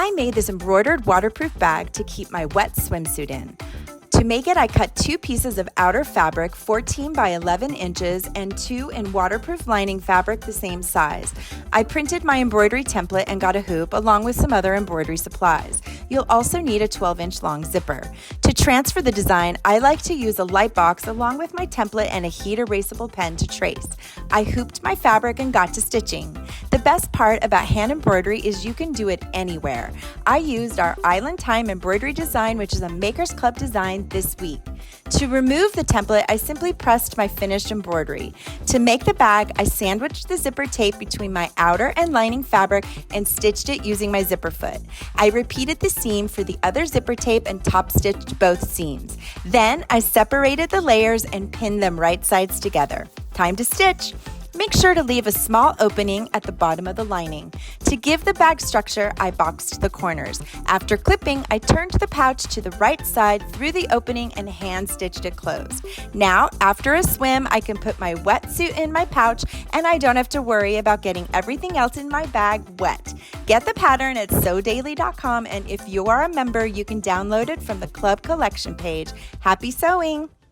I made this embroidered waterproof bag to keep my wet swimsuit in. To make it, I cut 2 pieces of outer fabric 14 by 11 inches and 2 in waterproof lining fabric the same size. I printed my embroidery template and got a hoop along with some other embroidery supplies. You'll also need a 12-inch long zipper. To transfer the design, I like to use a light box along with my template and a heat erasable pen to trace. I hooped my fabric and got to stitching. The best part about hand embroidery is you can do it anywhere. I used our Island Time Embroidery design, which is a Makers Club design, this week. To remove the template, I simply pressed my finished embroidery. To make the bag, I sandwiched the zipper tape between my outer and lining fabric and stitched it using my zipper foot. I repeated the seam for the other zipper tape and top stitched both seams. Then I separated the layers and pinned them right sides together. Time to stitch. Make sure to leave a small opening at the bottom of the lining. To give the bag structure, I boxed the corners. After clipping, I turned the pouch to the right side through the opening and hand stitched it closed. Now, after a swim, I can put my wetsuit in my pouch and I don't have to worry about getting everything else in my bag wet. Get the pattern at sewdaily.com, and if you are a member, you can download it from the club collection page. Happy sewing!